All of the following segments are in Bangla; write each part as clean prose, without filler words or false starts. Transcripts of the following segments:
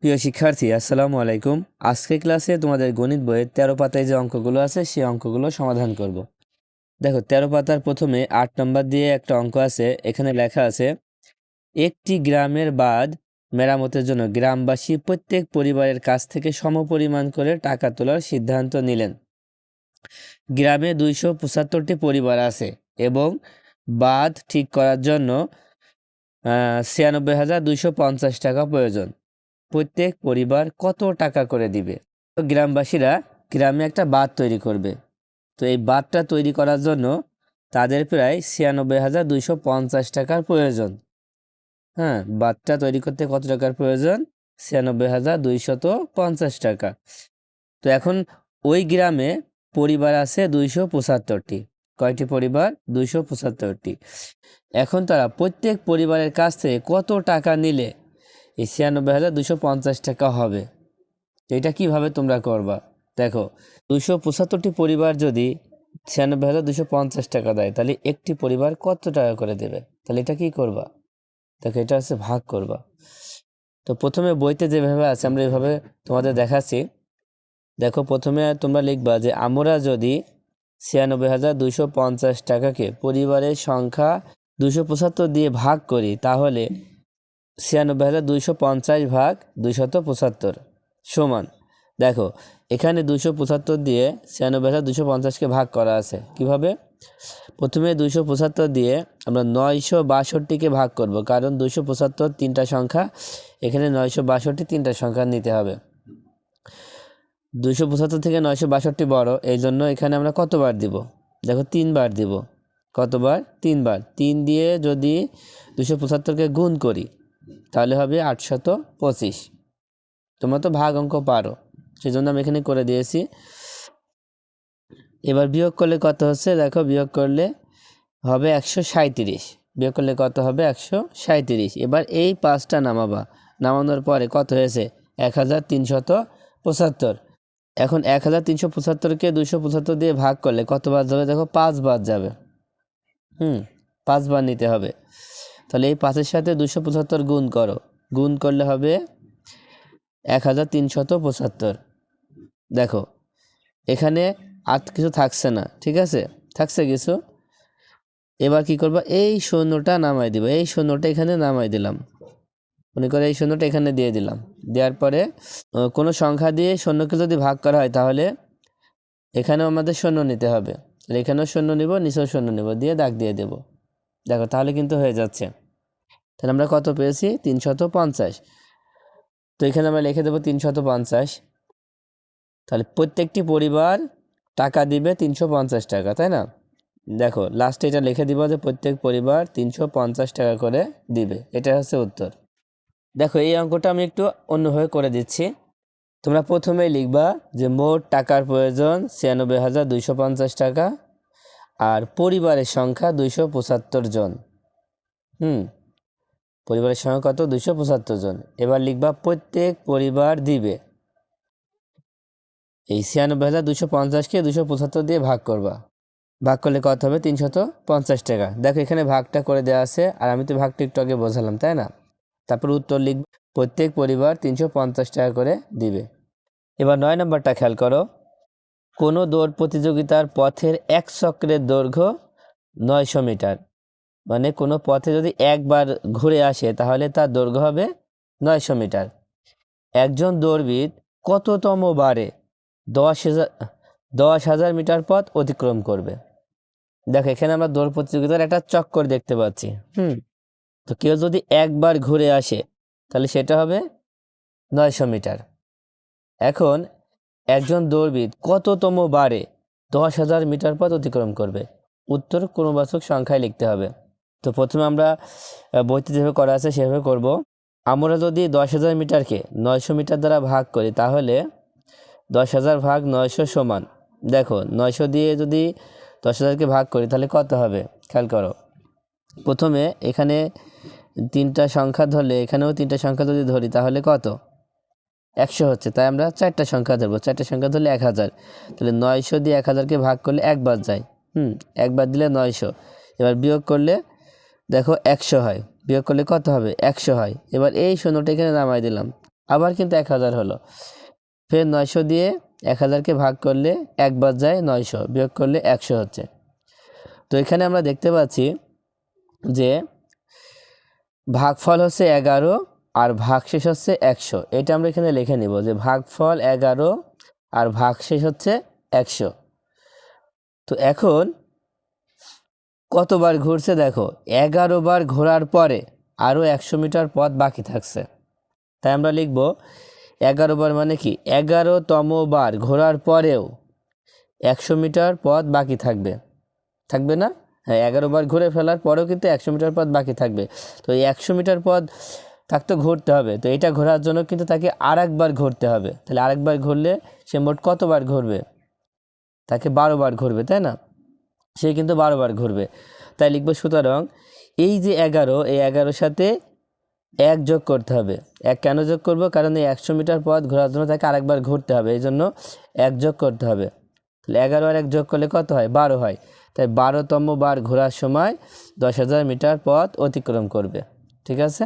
প্রিয় শিক্ষার্থী, আসসালামু আলাইকুম। আজকের ক্লাসে তোমাদের গণিত বইয়ের 13 পাতায় যে অঙ্কগুলো আছে সেই অঙ্কগুলো সমাধান করব। দেখো, 13 পাতার প্রথমে 8 নম্বর দিয়ে একটা অঙ্ক আছে। এখানে লেখা আছে, একটি গ্রামের বাঁধ মেরামতের জন্য গ্রামবাসী প্রত্যেক পরিবারের কাছ থেকে সমপরিমাণ করে টাকা তোলার সিদ্ধান্ত নিলেন। গ্রামে 275টি পরিবার আছে এবং বাঁধ ঠিক করার জন্য 96,250 টাকা প্রয়োজন। প্রত্যেক পরিবার কত টাকা করে দিবে? তো গ্রামবাসীরা গ্রামে একটা বাঁধ তৈরি করবে। তো এই বাঁধটা তৈরি করার জন্য তাদের প্রায় 96,250 টাকার প্রয়োজন। হ্যাঁ, বাঁধটা তৈরি করতে কত টাকার প্রয়োজন? 96,250 টাকা। তো এখন ওই গ্রামে পরিবার আছে 275টি। কয়টি পরিবার? 275টি। এখন তারা প্রত্যেক পরিবারের কাছ থেকে কত টাকা নিলে এই 96,250 টাকা হবে? এটা কিভাবে তোমরা করবা? দেখো, 275টি পরিবার যদি 96,250 টাকা দেয়, তাহলে একটি পরিবার কত টাকা করে দেবে? তাহলে এটা কি করবা? দেখো, এটা হচ্ছে ভাগ করবা। তো প্রথমে বইতে যেভাবে আছে আমরা এভাবে তোমাদের দেখাচ্ছি। দেখো, প্রথমে তোমরা লিখবা যে আমরা যদি 96,250 টাকাকে পরিবারের সংখ্যা 275 দিয়ে ভাগ করি, তাহলে 96,250 ভাগ 275 সমান। দেখো, এখানে 275 দিয়ে 96,250কে ভাগ করা আছে। কিভাবে? প্রথমে 275 দিয়ে আমরা 962কে ভাগ করব, কারণ 275 তিনটা সংখ্যা, এখানে 962 তিনটা সংখ্যা নিতে হবে। 275 থেকে 962 বড়, এই জন্য এখানে আমরা কতবার দিব? দেখো, 3 বার দিব। কতবার? 3 বার। 3 দিয়ে যদি 275কে গুণ করি তাহলে হবে 825। তোমরা তো ভাগ অঙ্ক পারো, সেই জন্য আমি এখানে করে দিয়েছি। এবার বিয়োগ করলে কত হচ্ছে? দেখো, বিয়োগ করলে হবে 137। বিয়োগ করলে কত হবে? 137। এবার এই 5টা নামাবা। নামানোর পরে কত হয়েছে? 1,375। এখন 1,375কে 275 দিয়ে ভাগ করলে কত বার যাবে? দেখো, 5 বার যাবে। 5 বার নিতে হবে। তাহলে এই 5-এর সাথে 275 গুণ করো। গুণ করলে হবে 1,375। দেখো, এখানে আর কিছু থাকছে না, ঠিক আছে? থাকছে কিছু? এবার কি করবা? এই শূন্যটা নামাই দিব। এই শূন্যটা এখানে নামাই দিলাম। মনে করে এই শূন্যটা এখানে দিয়ে দিলাম। দেওয়ার পরে কোনো সংখ্যা দিয়ে শূন্যকে যদি ভাগ করা হয়, তাহলে এখানেও আমাদের শূন্য নিতে হবে। এখানেও শূন্য নিব, নিচেও শূন্য নিব, দিয়ে দাগ দিয়ে দেব। দেখো, তাহলে কিন্তু হয়ে যাচ্ছে। তাহলে আমরা কত পেয়েছি? 350। তো এখানে আমরা লিখে দেবো 350। তাহলে প্রত্যেকটি পরিবার টাকা দিবে 350 টাকা, তাই না? দেখো, লাস্টে এটা লিখে দিব যে প্রত্যেক পরিবার 350 টাকা করে দিবে। এটা হচ্ছে উত্তর। দেখো, এই অঙ্কটা আমি একটু অন্যভাবে করে দিচ্ছি। তোমরা প্রথমেই লিখবা যে মোট টাকার প্রয়োজন 96,250 টাকা, আর পরিবারের সংখ্যা 275 জন। পরিবারের সংখ্যা কত? 275 জন। এবার লিখবা প্রত্যেক পরিবার দিবে। এই 96,250কে 275 দিয়ে ভাগ করবা। ভাগ করলে কত হবে? 350 টাকা। দেখো, এখানে ভাগটা করে দেওয়া আছে, আর আমি তো ভাগটা একটু আগে বোঝালাম, তাই না? তারপর উত্তর লিখবে, প্রত্যেক পরিবার 350 টাকা করে দিবে। এবার 9 নম্বরটা খেয়াল করো। কোনো দৌড় প্রতিযোগিতার পথের এক চক্রের দৈর্ঘ্য 900 মিটার। মানে কোনো পথে যদি একবার ঘুরে আসে, তাহলে তার দৈর্ঘ্য হবে 900 মিটার। একজন দৌড়বিদ কততম বারে 10,000 মিটার পথ অতিক্রম করবে? দেখো, এখানে আমরা দৌড় প্রতিযোগিতার একটা চক্কর দেখতে পাচ্ছি। তো কেউ যদি একবার ঘুরে আসে, তাহলে সেটা হবে 900 মিটার। এখন একজন দৌড়বিদ কততম বারে 10,000 মিটার পথ অতিক্রম করবে? উত্তর ক্রমবাচক সংখ্যায় লিখতে হবে। তো প্রথমে আমরা বইতে যেভাবে করা আছে সেভাবে করব। আমরা যদি 10,000 মিটারকে 900 মিটার দ্বারা ভাগ করি, তাহলে 10,000 ভাগ 900 সমান। দেখো, 900 দিয়ে যদি 10,000কে ভাগ করি তাহলে কত হবে? খেয়াল করো। প্রথমে এখানে 3টা সংখ্যা ধরলে, এখানেও 3টা সংখ্যা যদি ধরি, তাহলে কত? 100 হচ্ছে। তাই আমরা 4টা সংখ্যা ধরবো। 4টা সংখ্যা ধরলে 1000। তাহলে 900 দিয়ে 1000কে ভাগ করলে একবার যায়। একবার দিলে 900। এবার বিয়োগ করলে দেখো 100 হয়। বিয়োগ করলে কত হবে? 100 হয়। এবার এই শূন্যটা এখানে নামাই দিলাম। আবার কিন্তু 1000 হলো। ফের 900 দিয়ে 1000কে ভাগ করলে একবার যায় 900, বিয়োগ করলে 100 হচ্ছে। তো এখানে আমরা দেখতে পাচ্ছি যে ভাগফল হচ্ছে 11 আর ভাগশেষ হচ্ছে 100। এটা আমরা এখানে লিখে নিব যে ভাগফল 11 আর ভাগশেষ হচ্ছে 100। তো এখন কতবার ঘুরছে দেখো, 11 বার ঘোরার পরে আরও 100 মিটার পথ বাকি থাকছে। তাই আমরা লিখব 11 বার মানে কি, 11তম বার ঘোরার পরেও 100 মিটার পথ বাকি থাকবে, থাকবে না? হ্যাঁ, 11 বার ঘুরে ফেলার পরেও কিন্তু 100 মিটার পথ বাকি থাকবে। তো এই 100 মিটার পথ তাকে তো ঘুরতে হবে, তো এটা ঘোরার জন্য কিন্তু তাকে আরেকবার ঘুরতে হবে। তাহলে আরেকবার ঘুরলে সে মোট কতবার ঘুরবে? তাকে 12 বার ঘুরবে, তাই না? সে কিন্তু 12 বার ঘুরবে। তাই লিখবো সুতরাং এই যে 11, এই 11-র সাথে 1 যোগ করতে হবে। 1 কেন যোগ করব? কারণ এই 100 মিটার পথ ঘোরার জন্য তাকে আরেকবার ঘুরতে হবে, এই জন্য 1 যোগ করতে হবে। তাহলে 11 আর 1 যোগ করলে কত হয়? 12 হয়। তাই 12তম বার ঘোরার সময় 10,000 মিটার পথ অতিক্রম করবে। ঠিক আছে?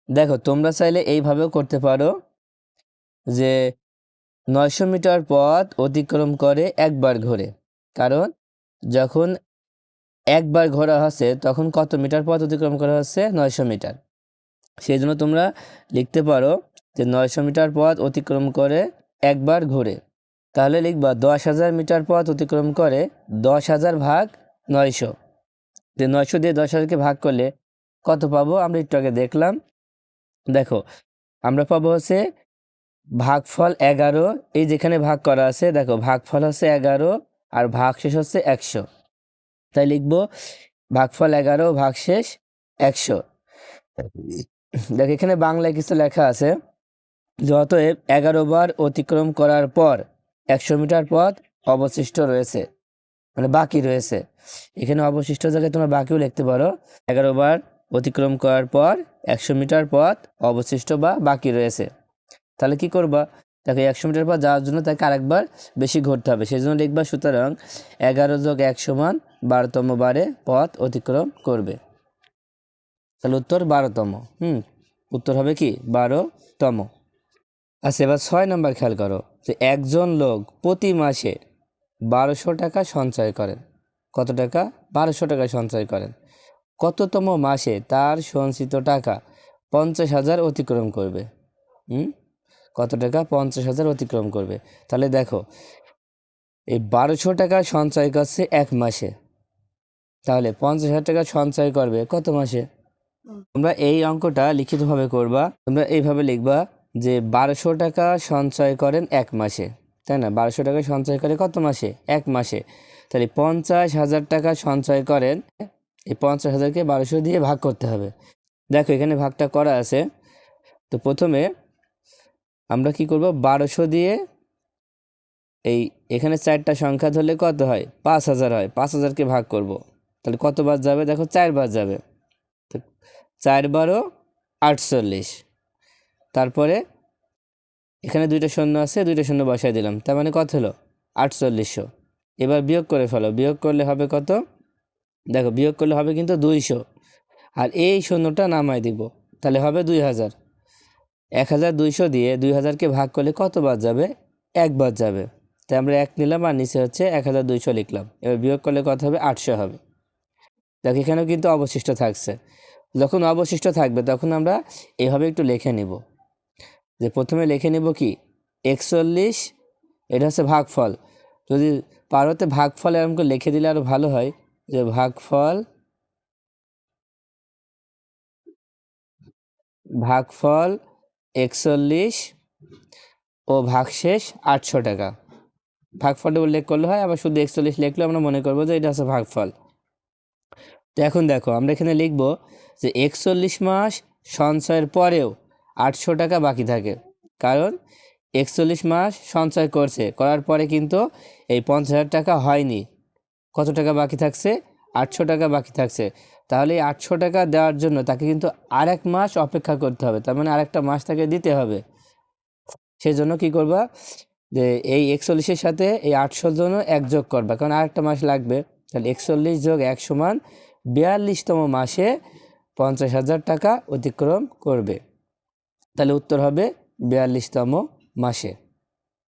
দেখো, তোমরা চাইলে এইভাবেও করতে পারো যে 900 মিটার পথ অতিক্রম করে একবার ঘোরে। কারণ যখন একবার ঘোরা হচ্ছে তখন কত মিটার পথ অতিক্রম করা হচ্ছে? 900 মিটার। সেই জন্য তোমরা লিখতে পারো যে 900 মিটার পথ অতিক্রম করে একবার ঘুরে। তাহলে লিখবা 10,000 মিটার পথ অতিক্রম করে 10,000 ভাগ 900। যে 900 দিয়ে 10,000কে ভাগ করলে কত পাবো? আমরা একটু আগে দেখলাম। দেখো, আমরা পাবো হচ্ছে ভাগফল 11, এই যেখানে ভাগ করা আছে দেখো ভাগফল হচ্ছে 11 আর ভাগশেষ হচ্ছে 100। তাই লিখবো ভাগফল 11 ভাগশেষ 100। দেখো এখানে বাংলায় কিছু লেখা আছে যে অতএব 11 বার অতিক্রম করার পর 100 মিটার পথ অবশিষ্ট রয়েছে, মানে বাকি রয়েছে। এখানে অবশিষ্ট জায়গায় তোমরা বাকিও লিখতে পারো। 11 বার অতিক্রম করার পর 100 মিটার পথ অবশিষ্ট বা বাকি রয়েছে। তাহলে কি করবা? দেখো 100 মিটার পথ যাওয়ার জন্য তাকে আরেকবার বেশি ঘুরতে হবে, সেই জন্য লিখবা সুতরাং 11 যোগ 1 সমান 12তম বারে পথ অতিক্রম করবে। তাহলে উত্তর 12তম। উত্তর হবে কি 12তম। আচ্ছা, এবার 6 নম্বর খেয়াল করো যে একজন লোক প্রতি মাসে 1200 টাকা সঞ্চয় করেন। কত টাকা? 1200 টাকা সঞ্চয় করেন। কততম মাসে তার সঞ্চিত টাকা 50,000 অতিক্রম করবে? কত টাকা? 50,000 অতিক্রম করবে। তাহলে দেখো এই 1200 টাকা সঞ্চয় করছে 1 মাসে, তাহলে 50,000 টাকা সঞ্চয় করবে কত মাসে? তোমরা এই অঙ্কটা লিখিতভাবে করবা। তোমরা এইভাবে লিখবা যে 1200 টাকা সঞ্চয় করেন 1 মাসে, তাই না? 1200 টাকা সঞ্চয় করে কত মাসে? 1 মাসে। তাহলে 50,000 টাকা সঞ্চয় করেন, এই 50,000কে 1200 দিয়ে ভাগ করতে হবে। দেখো এখানে ভাগটা করা আছে। তো প্রথমে আমরা কি করব? 1200 দিয়ে এই এখানে 4টা সংখ্যা ধরলে কত হয়? 5,000 হয়। 5,000কে ভাগ করব। তাহলে কতবার যাবে? দেখো 4 বার যাবে। তো 4 বারো 48। তারপরে এখানে 2টা শূন্য আছে, 2টা শূন্য বসাই দিলাম, তার মানে কত হলো? 4800। এবার বিয়োগ করে ফেলো। বিয়োগ করলে হবে কত? দেখো বিয়োগ করলে হবে কিন্তু 200, আর এই শূন্যটা নামাই দিব, তাহলে হবে 2000। 1200 দিয়ে 2000কে ভাগ করলে কতবার যাবে? একবার যাবে। তাই আমরা 1 নিলাম আর নিচে হচ্ছে 1200 লিখলাম। এবার বিয়োগ করলে কত হবে? 800 হবে। দেখো এখানেও কিন্তু অবশিষ্ট থাকছে। যখন অবশিষ্ট থাকবে তখন আমরা এভাবে একটু লিখে নিব যে প্রথমে লিখে নিব কি 41, এটা হচ্ছে ভাগফল। যদি পারোতে ভাগফল এরকম করে লিখে দিলে আরও ভালো হয়, যে ভাগফল ভাগফল 41 ও ভাগশেষ 800 টাকা। ভাগফলটা উল্লেখ করলে হয়, আবার শুধু 41 লিখলে আমরা মনে করবো যে এটা হচ্ছে ভাগফল। তো এখন দেখো আমরা এখানে লিখব যে 41 মাস সঞ্চয়ের পরেও 800 টাকা বাকি থাকে। কারণ 41 মাস সঞ্চয় করছে, করার পরে কিন্তু এই 50,000 টাকা হয়নি। কত টাকা বাকি থাকছে? 800 টাকা বাকি থাকছে। তাহলে এই 800 টাকা দেওয়ার জন্য তাকে কিন্তু আরেক মাস অপেক্ষা করতে হবে, তার মানে আরেকটা মাস তাকে দিতে হবে। সেই জন্য কী করবা? যে এই 41-এর সাথে এই 800 জন্য 1 যোগ করবা, কারণ আরেকটা মাস লাগবে। তাহলে 41 যোগ 1 সমান 42তম মাসে 50,000 টাকা অতিক্রম করবে। তাহলে উত্তর হবে 42তম মাসে।